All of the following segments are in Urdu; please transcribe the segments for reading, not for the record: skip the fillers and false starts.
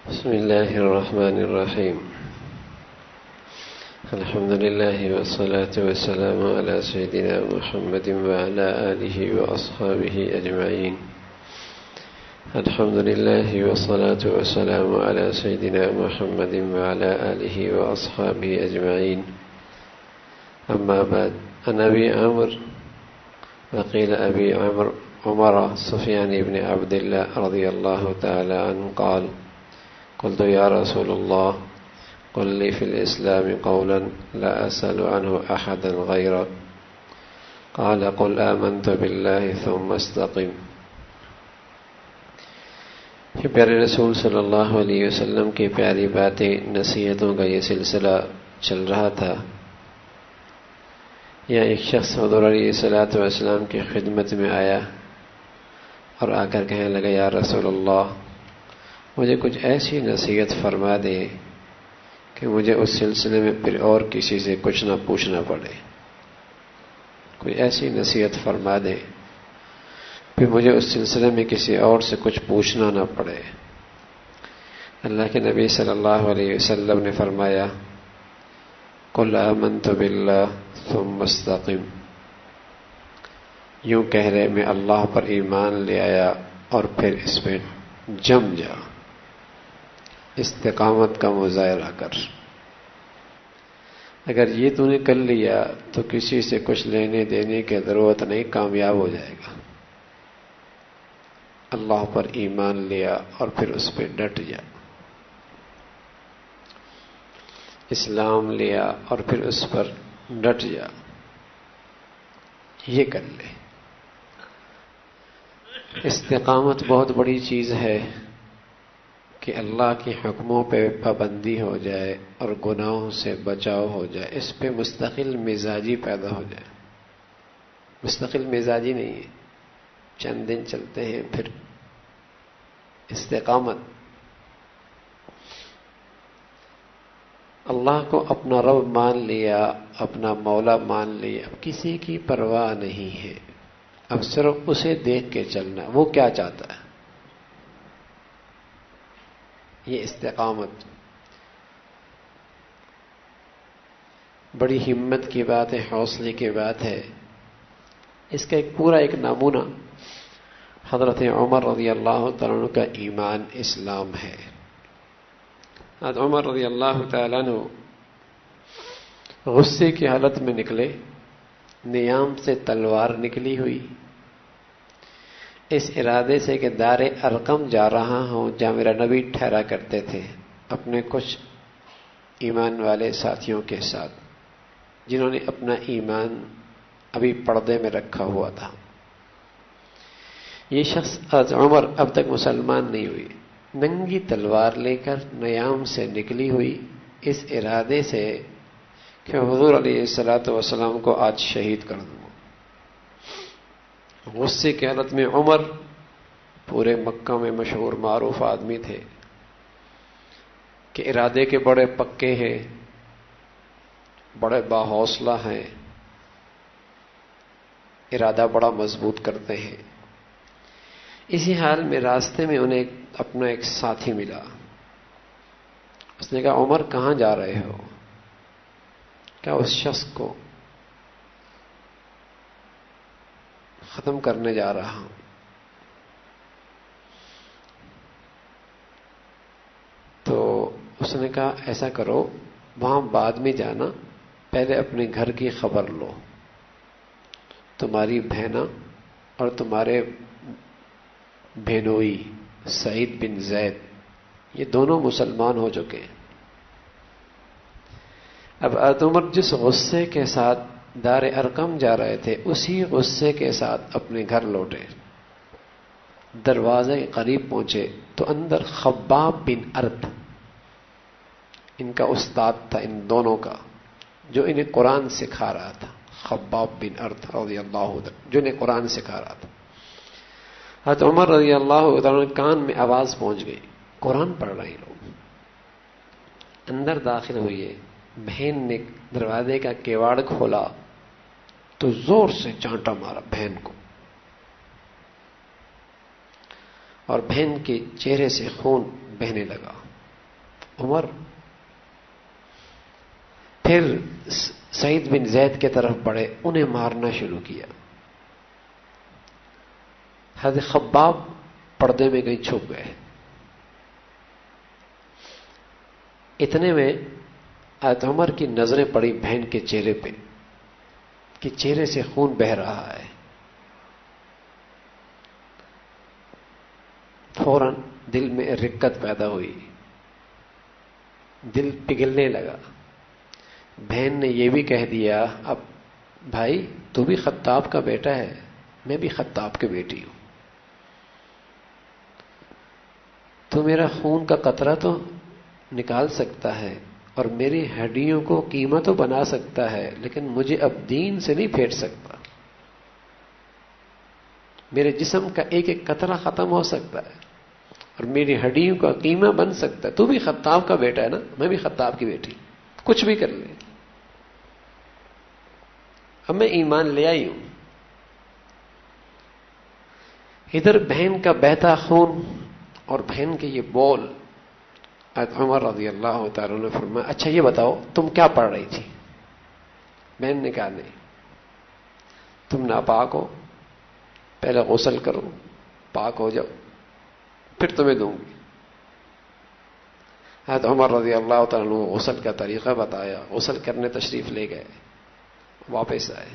بسم الله الرحمن الرحيم. الحمد لله والصلاة والسلام على سيدنا محمد وعلى آله وأصحابه أجمعين. الحمد لله والصلاة والسلام على سيدنا محمد وعلى آله وأصحابه أجمعين. أما بعد، عن أبي عمرو وقيل أبي عمر سفيان بن عبد الله رضي الله تعالى عنه قال: قلت يا رسول الله قل لي في الإسلام قولا لا أسأل عنه أحدا غيرك. قال: قل آمنت بالله ثم استقم. کہ پیارے رسول صلی اللہ علیہ وسلم کی پیاری باتیں، نصیحتوں کا یہ سلسلہ چل رہا تھا. یا ایک شخص حضور علیہ الصلوۃ والسلام کی خدمت میں آیا اور آ کر کہنے لگا: یا رسول اللہ، مجھے کچھ ایسی نصیحت فرما دے کہ مجھے اس سلسلے میں پھر اور کسی سے کچھ نہ پوچھنا پڑے. کوئی ایسی نصیحت فرما دے پھر مجھے اس سلسلے میں کسی اور سے کچھ پوچھنا نہ پڑے. اللہ کے نبی صلی اللہ علیہ وسلم نے فرمایا: قل آمنت باللہ ثم استقم. یوں کہہ رہے میں اللہ پر ایمان لے آیا اور پھر اس پہ جم جا، استقامت کا مظاہرہ کر. اگر یہ تو نے کر لیا تو کسی سے کچھ لینے دینے کی ضرورت نہیں، کامیاب ہو جائے گا. اللہ پر ایمان لیا اور پھر اس پہ ڈٹ جا. اسلام لیا اور پھر اس پر ڈٹ جا. یہ کر لے. استقامت بہت بڑی چیز ہے کہ اللہ کے حکموں پہ پابندی ہو جائے اور گناہوں سے بچاؤ ہو جائے. اس پہ مستقل مزاجی پیدا ہو جائے. مستقل مزاجی نہیں ہے، چند دن چلتے ہیں پھر استقامت. اللہ کو اپنا رب مان لیا، اپنا مولا مان لیا، اب کسی کی پرواہ نہیں ہے. اب صرف اسے دیکھ کے چلنا، وہ کیا چاہتا ہے. یہ استقامت بڑی ہمت کی بات ہے، حوصلے کی بات ہے. اس کا ایک نمونہ حضرت عمر رضی اللہ تعالیٰ عنہ کا ایمان اسلام ہے. حضرت عمر رضی اللہ تعالیٰ عنہ غصے کی حالت میں نکلے. نیام سے تلوار نکلی ہوئی، اس ارادے سے کہ دار ارقم جا رہا ہوں جہاں میرا نبی ٹھہرا کرتے تھے، اپنے کچھ ایمان والے ساتھیوں کے ساتھ جنہوں نے اپنا ایمان ابھی پردے میں رکھا ہوا تھا. یہ شخص حضرت عمر اب تک مسلمان نہیں ہوئی، ننگی تلوار لے کر نیام سے نکلی ہوئی اس ارادے سے کہ حضور علیہ الصلوۃ والسلام کو آج شہید کر دوں. غصے کی حالت میں عمر پورے مکہ میں مشہور معروف آدمی تھے کہ ارادے کے بڑے پکے ہیں، بڑے باحوصلہ ہیں، ارادہ بڑا مضبوط کرتے ہیں. اسی حال میں راستے میں انہیں اپنا ایک ساتھی ملا. اس نے کہا: عمر کہاں جا رہے ہو؟ کیا اس شخص کو ختم کرنے جا رہا ہوں. تو اس نے کہا: ایسا کرو، وہاں بعد میں جانا، پہلے اپنے گھر کی خبر لو. تمہاری بہنا اور تمہارے بہنوئی سعید بن زید یہ دونوں مسلمان ہو چکے ہیں. اب حضرت عمر جس غصے کے ساتھ دار ارقم جا رہے تھے اسی غصے کے ساتھ اپنے گھر لوٹے. دروازے قریب پہنچے تو اندر خباب بن ارد، ان کا استاد تھا ان دونوں کا، جو انہیں قرآن سکھا رہا تھا. خباب بن ارد رضی اللہ عنہ جو انہیں قرآن سکھا رہا تھا. حضرت عمر رضی اللہ عنہ کان میں آواز پہنچ گئی، قرآن پڑھ رہے لوگ. اندر داخل ہوئے. بہن نے دروازے کا کیواڑ کھولا تو زور سے چانٹا مارا بہن کو، اور بہن کے چہرے سے خون بہنے لگا. عمر پھر سعید بن زید کی طرف بڑھے، انہیں مارنا شروع کیا۔ حضرت خباب پردے میں کہیں چھپ گئے۔ اتنے میں حضرت عمر کی نظریں پڑی بہن کے چہرے پہ کہ چہرے سے خون بہہ رہا ہے۔ فوراً دل میں رقت پیدا ہوئی، دل پگھلنے لگا۔ بہن نے یہ بھی کہہ دیا، اب بھائی تو بھی خطاب کا بیٹا ہے، میں بھی خطاب کی بیٹی ہوں، تو میرا خون کا قطرہ تو نکال سکتا ہے اور میری ہڈیوں کو قیمہ تو بنا سکتا ہے، لیکن مجھے اب دین سے نہیں پھیر سکتا۔ میرے جسم کا ایک ایک قطرہ ختم ہو سکتا ہے اور میری ہڈیوں کا قیمہ بن سکتا ہے۔ تو بھی خطاب کا بیٹا ہے نا، میں بھی خطاب کی بیٹی، کچھ بھی کر لے، اب میں ایمان لے آئی ہوں۔ ادھر بہن کا بہتا خون اور بہن کے یہ بول، حضرت عمر رضی اللہ تعالیٰ نے فرمایا اچھا یہ بتاؤ تم کیا پڑھ رہی تھی؟ بہن نے کہا نہیں، تم ناپاک ہو، پہلے غسل کرو، پاک ہو جاؤ، پھر تمہیں دوں گی۔ حضرت عمر رضی اللہ تعالیٰ نے غسل کا طریقہ بتایا، غسل کرنے تشریف لے گئے، واپس آئے،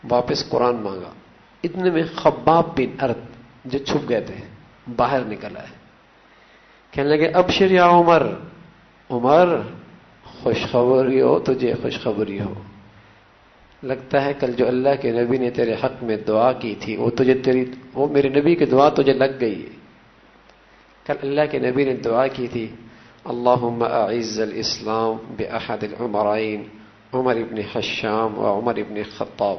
واپس قرآن مانگا۔ اتنے میں خباب بن ارد جو چھپ گئے تھے باہر نکل آئے، کہنے لگے ابشر یا عمر، عمر خوشخبری ہو، تجھے خوشخبری ہو، لگتا ہے کل جو اللہ کے نبی نے تیرے حق میں دعا کی تھی وہ میرے نبی کی دعا تجھے لگ گئی ہے۔ کل اللہ کے نبی نے دعا کی تھی اللہم اعز الاسلام باحد العمرین عمر ابن حشام و عمر ابن خطاب،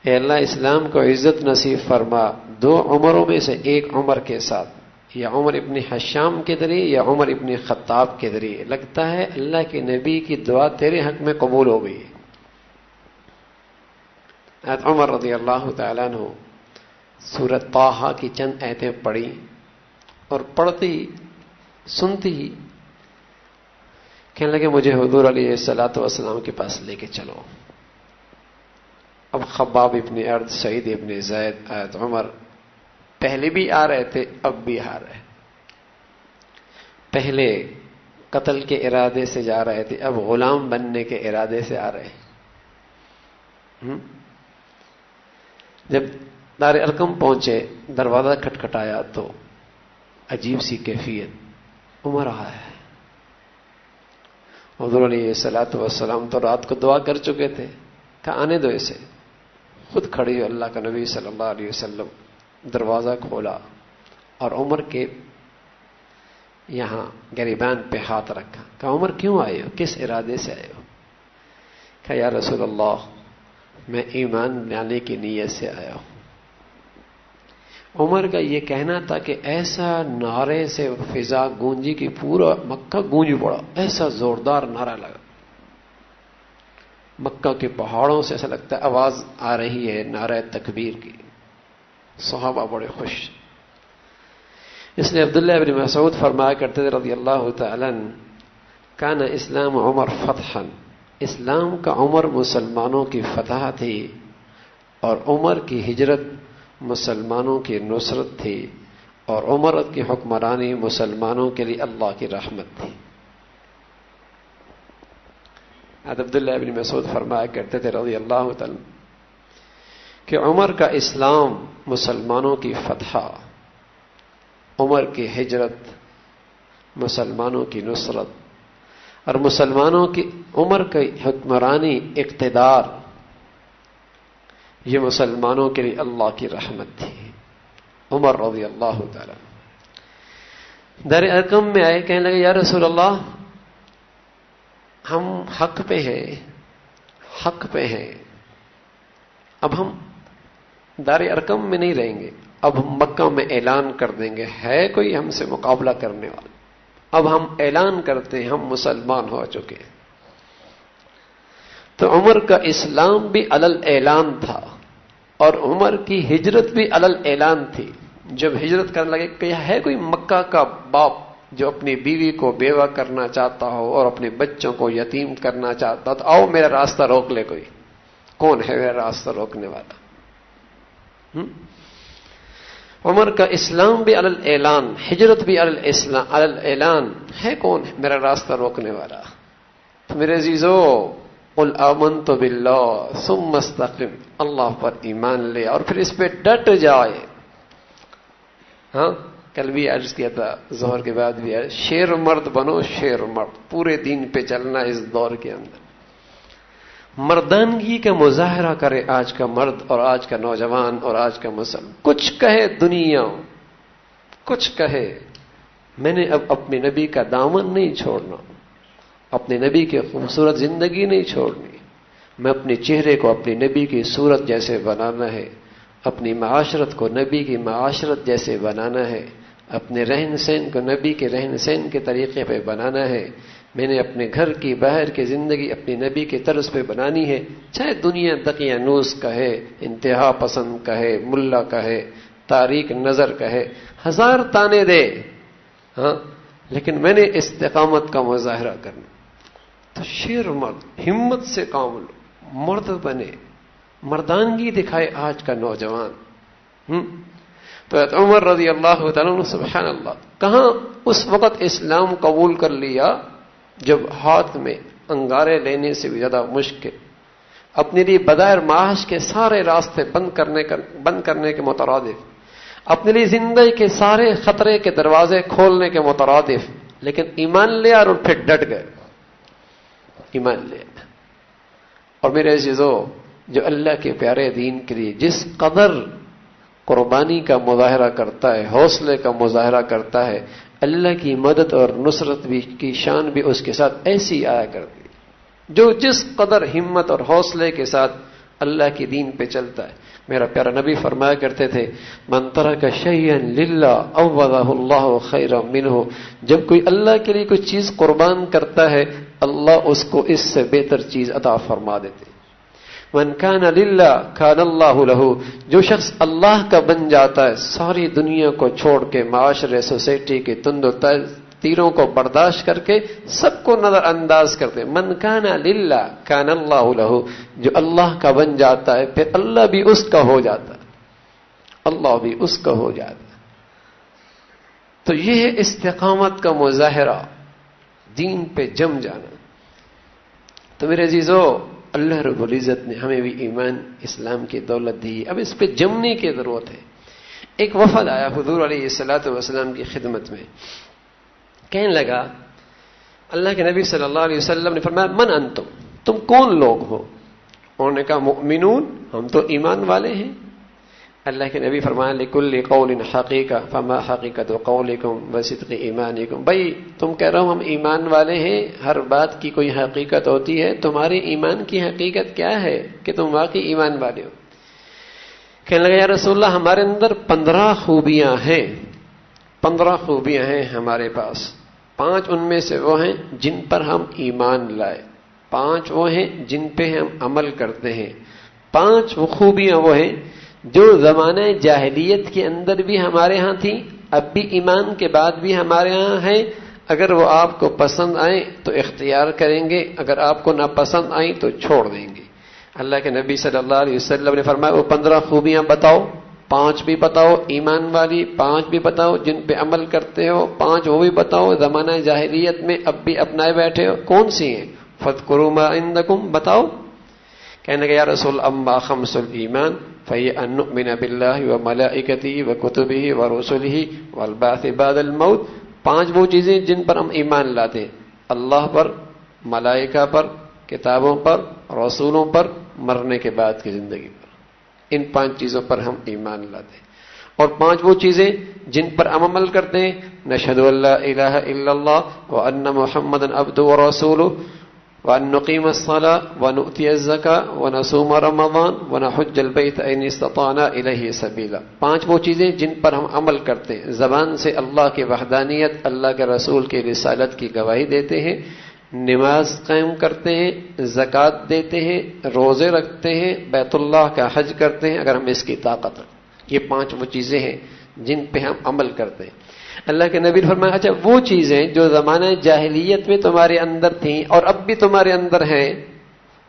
اے اللہ اسلام کو عزت نصیب فرما دو عمروں میں سے ایک عمر کے ساتھ، یا عمر ابن حشام کے ذریعے یا عمر ابن خطاب کے ذریعے۔ لگتا ہے اللہ کے نبی کی دعا تیرے حق میں قبول ہو گئی۔ حضرت عمر رضی اللہ تعالیٰ عنہ سورۃ طٰہٰ کی چند آیتیں پڑھی اور پڑھتی سنتی ہی کہنے لگے مجھے حضور علیہ الصلوۃ والسلام کے پاس لے کے چلو۔ اب خباب ابن ارد، سعید ابن زید، حضرت عمر پہلے بھی آ رہے تھے، اب بھی آ رہے، پہلے قتل کے ارادے سے جا رہے تھے، اب غلام بننے کے ارادے سے آ رہے۔ جب دار ارقم پہنچے، دروازہ کھٹکھٹایا تو عجیب سی کیفیت، عمر آیا ہے۔ حضور علیہ الصلوۃ والسلام تو رات کو دعا کر چکے تھے، کہا آنے دو اسے۔ خود کھڑی ہو اللہ کا نبی صلی اللہ علیہ وسلم، دروازہ کھولا اور عمر کے یہاں گریبان پہ ہاتھ رکھا، کہا عمر کیوں آئے ہو، کس ارادے سے آئے ہو؟ کہا یا رسول اللہ میں ایمان لانے کی نیت سے آیا ہوں۔ عمر کا یہ کہنا تھا کہ ایسا نعرے سے فضا گونجی کہ پورا مکہ گونج پڑا، ایسا زوردار نعرہ لگا، مکہ کے پہاڑوں سے ایسا لگتا ہے آواز آ رہی ہے نعرہ تکبیر کی۔ صحابہ بڑے خوش، اس لیے عبداللہ ابن مسعود فرمایا کرتے تھے رضی اللہ تعالیٰ عنہ کان اسلام عمر فتحا، اسلام کا عمر مسلمانوں کی فتح تھی اور عمر کی ہجرت مسلمانوں کی نصرت تھی اور عمر کی حکمرانی مسلمانوں کے لیے اللہ کی رحمت تھی۔ عبداللہ ابن مسعود فرمایا کرتے تھے رضی اللہ تعالی کہ عمر کا اسلام مسلمانوں کی فتح، عمر کی ہجرت مسلمانوں کی نصرت اور مسلمانوں کی عمر کی حکمرانی اقتدار، یہ مسلمانوں کے لیے اللہ کی رحمت تھی۔ عمر رضی اللہ تعالی دار ارقم میں آئے، کہنے لگے یا رسول اللہ ہم حق پہ ہیں، حق پہ ہیں، اب ہم دار ارقم میں نہیں رہیں گے، اب ہم مکہ میں اعلان کر دیں گے، ہے کوئی ہم سے مقابلہ کرنے والا؟ اب ہم اعلان کرتے ہیں ہم مسلمان ہو چکے ہیں۔ تو عمر کا اسلام بھی علل اعلان تھا اور عمر کی ہجرت بھی علل اعلان تھی، جب ہجرت کرنے لگے کہ ہے کوئی مکہ کا باپ جو اپنی بیوی کو بیوہ کرنا چاہتا ہو اور اپنے بچوں کو یتیم کرنا چاہتا ہو تو آؤ میرا راستہ روک لے کوئی. کون ہے میرا راستہ روکنے والا؟ عمر کا اسلام بھی علی الاعلان، ہجرت بھی علی الاعلان ہے. کون ہے میرا راستہ روکنے والا؟ تو میرے عزیزو، قل آمنت باللہ ثم استقم، اللہ پر ایمان لے اور پھر اس پہ ڈٹ جائے. ہاں کل بھی عرض کیا تھا، ظہر کے بعد بھی عرض، شیر مرد بنو، شیر مرد، پورے دین پہ چلنا اس دور کے اندر. مردانگی کا مظاہرہ کرے آج کا مرد اور آج کا نوجوان اور آج کا مسلمان. کچھ کہے دنیا، کچھ کہے، میں نے اب اپنے نبی کا دامن نہیں چھوڑنا، اپنے نبی کی خوبصورت زندگی نہیں چھوڑنی. میں اپنے چہرے کو اپنے نبی کی صورت جیسے بنانا ہے، اپنی معاشرت کو نبی کی معاشرت جیسے بنانا ہے، اپنے رہن سہن کو نبی کے رہن سہن کے طریقے پہ بنانا ہے. میں نے اپنے گھر کی باہر کی زندگی اپنی نبی کے طرز پہ بنانی ہے. چاہے دنیا دقیانوس کہے، انتہا پسند کہے، ملا کہے، تاریک نظر کہے، ہزار تانے دے، ہاں، لیکن میں نے استقامت کا مظاہرہ کرنا. تو شیر مرد، ہمت سے کام لو، مرد بنے، مردانگی دکھائے آج کا نوجوان. تو عمر رضی اللہ تعالیٰ عنہ، سبحان اللہ، کہاں اس وقت اسلام قبول کر لیا جب ہاتھ میں انگارے لینے سے بھی زیادہ مشکل، اپنے لیے بظاہر معاش کے سارے راستے بند کرنے کے مترادف، اپنے لیے زندگی کے سارے خطرے کے دروازے کھولنے کے مترادف، لیکن ایمان لیا اور پھر ڈٹ گئے. ایمان لیا. اور میرے عزیزو، جو اللہ کے پیارے دین کے لیے جس قدر قربانی کا مظاہرہ کرتا ہے، حوصلے کا مظاہرہ کرتا ہے، اللہ کی مدد اور نصرت بھی کی شان بھی اس کے ساتھ ایسی آیا کرتی. جو جس قدر ہمت اور حوصلے کے ساتھ اللہ کی دین پہ چلتا ہے. میرا پیارا نبی فرمایا کرتے تھے، من ترک شیئا للہ عوضہ اللہ خیرا منہ. جب کوئی اللہ کے لیے کوئی چیز قربان کرتا ہے، اللہ اس کو اس سے بہتر چیز عطا فرما دیتے. من کان للہ کان اللہ لہ. جو شخص اللہ کا بن جاتا ہے، ساری دنیا کو چھوڑ کے، معاشرے، سوسائٹی کے تند و تیروں کو برداشت کر کے سب کو نظر انداز کرتے. من کان للہ کان اللہ لہ. جو اللہ کا بن جاتا ہے پھر اللہ بھی اس کا ہو جاتا ہے، اللہ بھی اس کا ہو جاتا ہے. تو یہ ہے استقامت کا مظاہرہ، دین پہ جم جانا. تو میرے عزیزو، اللہ رب العزت نے ہمیں بھی ایمان اسلام کی دولت دی، اب اس پہ جمنے کی ضرورت ہے. ایک وفد آیا حضور علیہ الصلوۃ والسلام کی خدمت میں، کہنے لگا، اللہ کے نبی صلی اللہ علیہ وسلم نے فرمایا، من انتم، تم کون لوگ ہو؟ انہوں نے کہا، مؤمنون، ہم تو ایمان والے ہیں. اللہ کے نبی فرمایا، لکل قول حقیقہ فما حقیقت قولکم وصدق ایمانکم. بھائی تم کہہ رہا ہو ہم ایمان والے ہیں، ہر بات کی کوئی حقیقت ہوتی ہے، تمہارے ایمان کی حقیقت کیا ہے کہ تم واقعی ایمان والے ہو؟ کہنے لگا، یا رسول اللہ، ہمارے اندر 15 خوبیاں ہیں، 15 خوبیاں ہیں ہمارے پاس. 5 ان میں سے وہ ہیں جن پر ہم ایمان لائے، 5 وہ ہیں جن پہ ہم عمل کرتے ہیں، 5 وہ خوبیاں وہ ہیں جو زمانہ جاہلیت کے اندر بھی ہمارے ہاں تھیں، اب بھی ایمان کے بعد بھی ہمارے ہاں ہیں. اگر وہ آپ کو پسند آئیں تو اختیار کریں گے، اگر آپ کو ناپسند آئیں تو چھوڑ دیں گے. اللہ کے نبی صلی اللہ علیہ وسلم نے فرمایا، وہ 15 خوبیاں بتاؤ، 5 بھی بتاؤ ایمان والی، 5 بھی بتاؤ جن پہ عمل کرتے ہو، 5 وہ بھی بتاؤ زمانہ جاہلیت میں اب بھی اپنائے بیٹھے ہو، کون سی ہیں؟ فَاذْكُرُوا مَا عِندَكُمْ، بتاؤ. کہنے لگا، یا رسول اما خمس الایمان فهي ان نؤمن بالله وملائکته وکتبه ورسله والبعث بعد الموت. 5 وہ چیزیں جن پر ہم ایمان لاتے ہیں، اللہ پر، ملائکہ پر، کتابوں پر، رسولوں پر، مرنے کے بعد کی زندگی پر. ان 5 چیزوں پر ہم ایمان لاتے ہیں. اور 5 وہ چیزیں جن پر ہم عمل کرتے ہیں، نشہد ان لا الہ الا اللہ وان محمدا عبدہ ورسولہ وأن نقيم الصلاة ونؤتي الزكاة ونصوم رمضان ونحج البيت إن استطعنا إليه سبيلا. 5 وہ چیزیں جن پر ہم عمل کرتے ہیں، زبان سے اللہ کی وحدانیت، اللہ کے رسول کی رسالت کی گواہی دیتے ہیں، نماز قائم کرتے ہیں، زکوٰۃ دیتے ہیں، روزے رکھتے ہیں، بیت اللہ کا حج کرتے ہیں اگر ہم اس کی طاقت رکھیں. یہ 5 وہ چیزیں ہیں جن پہ ہم عمل کرتے ہیں۔ اللہ کے نبی نے فرمایا اچھا وہ چیزیں جو زمانہ جاہلیت میں تمہارے اندر تھیں اور اب بھی تمہارے اندر ہیں،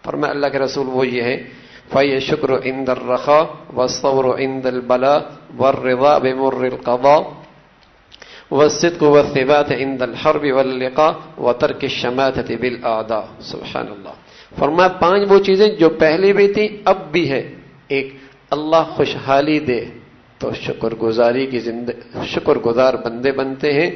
فرمایا اللہ کے رسول وہ یہ ہے فَيَ شُكْرُ عِنْدَ الرَّخَاءِ وَالصَّبْرُ عِنْدَ الْبَلَاءِ وَالرِّضَا بِمُرِّ الْقَضَاءِ وَالصِّدْقُ وَالثِّبَاتِ عِنْدَ الْحَرْبِ وَاللِّقَاءِ وَتَرْكِ الشَّمَاتَةِ بِالْأَعْدَاءِ۔ سبحان اللہ۔ فرمایا 5 وہ چیزیں جو پہلے بھی تھیں اب بھی ہے۔ ایک، اللہ خوشحالی دے تو شکر گزار بندے بنتے ہیں،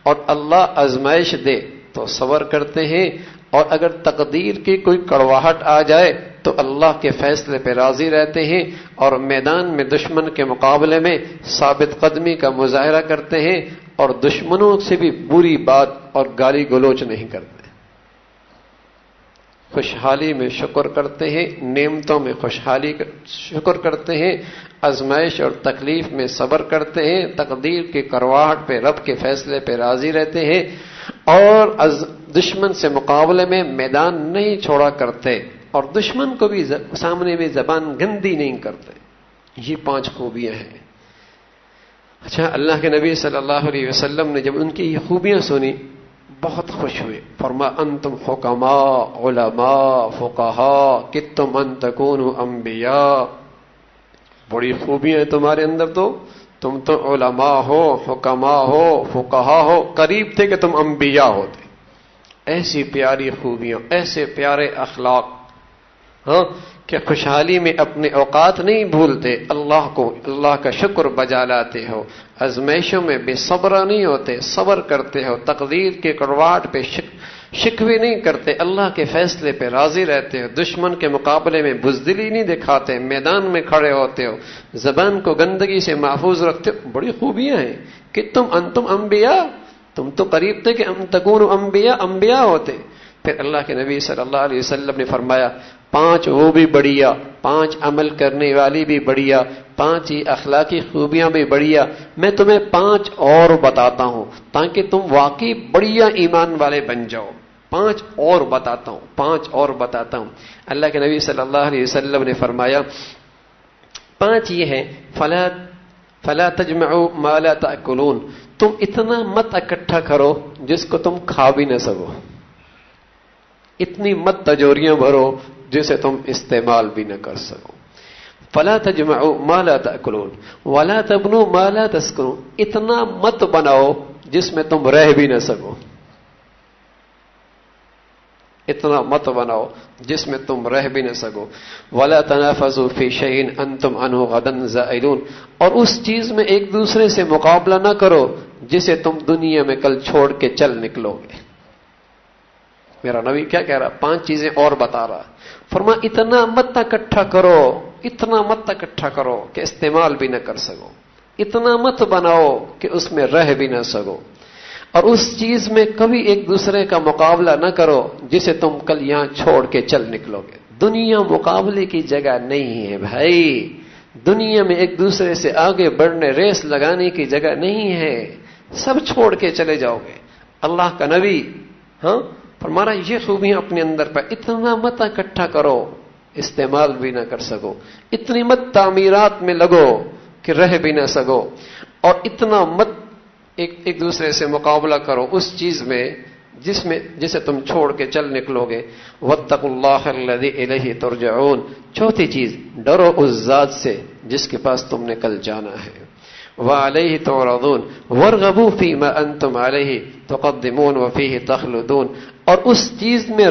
اور اللہ آزمائش دے تو صبر کرتے ہیں، اور اگر تقدیر کی کوئی کڑواہٹ آ جائے تو اللہ کے فیصلے پہ راضی رہتے ہیں، اور میدان میں دشمن کے مقابلے میں ثابت قدمی کا مظاہرہ کرتے ہیں، اور دشمنوں سے بھی بری بات اور گالی گلوچ نہیں کرتے۔ خوشحالی میں شکر کرتے ہیں، نعمتوں میں شکر کرتے ہیں، آزمائش اور تکلیف میں صبر کرتے ہیں، تقدیر کی کرواہٹ پہ رب کے فیصلے پہ راضی رہتے ہیں، اور دشمن سے مقابلے میں میدان نہیں چھوڑا کرتے، اور دشمن کو بھی سامنے میں زبان گندی نہیں کرتے۔ یہ 5 خوبیاں ہیں۔ اچھا، اللہ کے نبی صلی اللہ علیہ وسلم نے جب ان کی یہ خوبیاں سنی بہت خوش ہوئے، فرمایا انتم حکماء علماء فقہاء کدتم ان تکونوا انبیاء۔ بڑی خوبیاں ہیں تمہارے اندر، تو تم تو علماء ہو، حکماء ہو، فقہاء ہو، قریب تھے کہ تم انبیاء ہوتے۔ ایسی پیاری خوبیاں، ایسے پیارے اخلاق، ہاں، کہ خوشحالی میں اپنے اوقات نہیں بھولتے، اللہ کا شکر بجا لاتے ہو، آزمائشوں میں بے صبر نہیں ہوتے، صبر کرتے ہو، تقدیر کے کڑواہٹ پہ شکوے نہیں کرتے، اللہ کے فیصلے پہ راضی رہتے ہو، دشمن کے مقابلے میں بزدلی نہیں دکھاتے، میدان میں کھڑے ہوتے ہو، زبان کو گندگی سے محفوظ رکھتے ہو۔ بڑی خوبیاں ہیں کہ انتم انبیاء، تم تو قریب تھے کہ تکونوا انبیاء ہوتے۔ پھر اللہ کے نبی صلی اللہ علیہ وسلم نے فرمایا 5 وہ بھی بڑھیا، 5 عمل کرنے والی بھی بڑھیا، 5 ہی اخلاقی خوبیاں بھی بڑھیا، میں تمہیں 5 اور بتاتا ہوں تاکہ تم واقعی بڑھیا ایمان والے بن جاؤ۔ 5 اور بتاتا ہوں۔ اللہ کے نبی صلی اللہ علیہ وسلم نے فرمایا 5 یہ ہیں، فلا تجمعوا ما لا تأکلون، تم اتنا مت اکٹھا کرو جس کو تم کھا بھی نہ سکو، اتنی مت تجوریاں بھرو جسے تم استعمال بھی نہ کر سکو۔ فلا تجمعوا ما لا تأکلون ولا تبنوا ما لا تسکنون، اتنا مت بناؤ جس میں تم رہ بھی نہ سکو، اتنا مت بناؤ جس میں تم رہ بھی نہ سکو۔ ولا تنافسوا فی شیء انتم عنہ غدا زائلون، اور اس چیز میں ایک دوسرے سے مقابلہ نہ کرو جسے تم دنیا میں کل چھوڑ کے چل نکلو گے۔ میرا نبی کیا کہہ رہا؟ 5 چیزیں اور بتا رہا، فرما اتنا مت اکٹھا کرو کہ استعمال بھی نہ کر سکو، اتنا مت بناؤ کہ اس میں رہ بھی نہ سکو، اور اس چیز میں کبھی ایک دوسرے کا مقابلہ نہ کرو جسے تم کل یہاں چھوڑ کے چل نکلو گے۔ دنیا مقابلے کی جگہ نہیں ہے بھائی، دنیا میں ایک دوسرے سے آگے بڑھنے ریس لگانے کی جگہ نہیں ہے، سب چھوڑ کے چلے جاؤ گے۔ اللہ کا نبی فرمانا یہ خوبیاں اپنے اندر پہ، اتنا مت اکٹھا کرو استعمال بھی نہ کر سکو، اتنی مت تعمیرات میں لگو کہ رہ بھی نہ سکو، اور اتنا مت ایک دوسرے سے مقابلہ کرو اس چیز میں جسے تم چھوڑ کے چل نکلو گے۔ واتقوا اللہ الذی الیہ ترجعون، 4تھی چیز، ڈرو اس ذات سے جس کے پاس تم نے کل جانا ہے۔ وعلیہ تعرضون وارغبوا فیما انتم علیہ تقدمون وفیہ تخلدون، اور اس چیز میں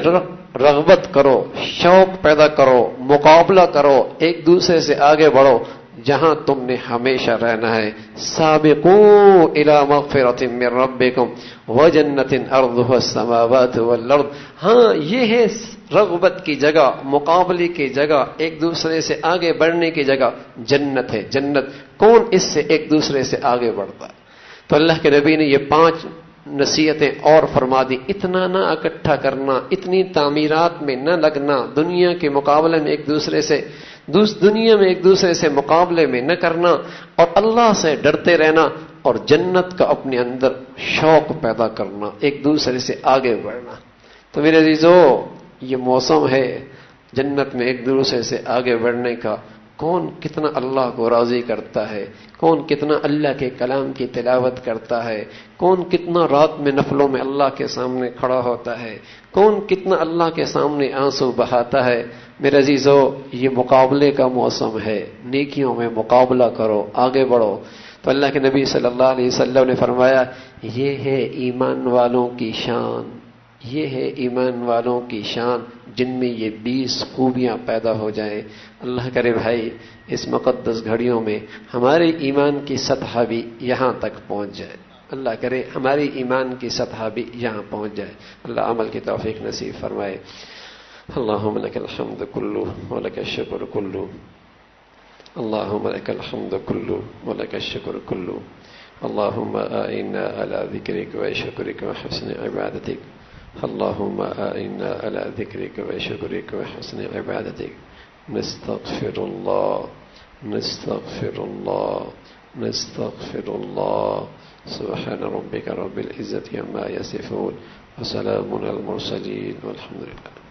رغبت کرو، شوق پیدا کرو، مقابلہ کرو، ایک دوسرے سے آگے بڑھو جہاں تم نے ہمیشہ رہنا ہے۔ سابقوا الی مغفرۃ من ربکم وجنۃ عرضها السماوات والارض، ہاں یہ ہے رغبت کی جگہ، مقابلے کی جگہ، ایک دوسرے سے آگے بڑھنے کی جگہ جنت ہے۔ جنت کون اس سے ایک دوسرے سے آگے بڑھتا ہے؟ تو اللہ کے نبی نے یہ 5 نصیحتیں اور فرما دی، اتنا نہ اکٹھا کرنا، اتنی تعمیرات میں نہ لگنا، دنیا کے مقابلے میں ایک دوسرے سے مقابلے میں نہ کرنا، اور اللہ سے ڈرتے رہنا، اور جنت کا اپنے اندر شوق پیدا کرنا، ایک دوسرے سے آگے بڑھنا۔ تو میرے عزیزو، یہ موسم ہے جنت میں ایک دوسرے سے آگے بڑھنے کا، کون کتنا اللہ کو راضی کرتا ہے، کون کتنا اللہ کے کلام کی تلاوت کرتا ہے، کون کتنا رات میں نفلوں میں اللہ کے سامنے کھڑا ہوتا ہے، کون کتنا اللہ کے سامنے آنسو بہاتا ہے۔ میرے عزیزو، یہ مقابلے کا موسم ہے، نیکیوں میں مقابلہ کرو، آگے بڑھو۔ تو اللہ کے نبی صلی اللہ علیہ وسلم نے فرمایا، یہ ہے ایمان والوں کی شان، یہ ہے ایمان والوں کی شان جن میں یہ 20 خوبیاں پیدا ہو جائیں۔ اللہ کرے بھائی اس مقدس گھڑیوں میں ہمارے ایمان کی سطح بھی یہاں تک پہنچ جائے، اللہ کرے ہماری ایمان کی سطح بھی یہاں پہنچ جائے۔ اللہ عمل کی توفیق نصیب فرمائے۔ اللہم لک الحمد کلہ ولک الشکر کلہ، اللہم لک الحمد کلہ ولک الشکر کلہ، اللہم اعنا علی ذکرک و شکرک و حسن عبادتک، اللہم اعنا علی ذکرک و شکرک و حسن عبادتک۔ نستغفر اللہ نستغفر اللہ نستغفر اللہ۔ سبحان ربک رب العزة عما یصفون وسلام علی المرسلین والحمد للہ۔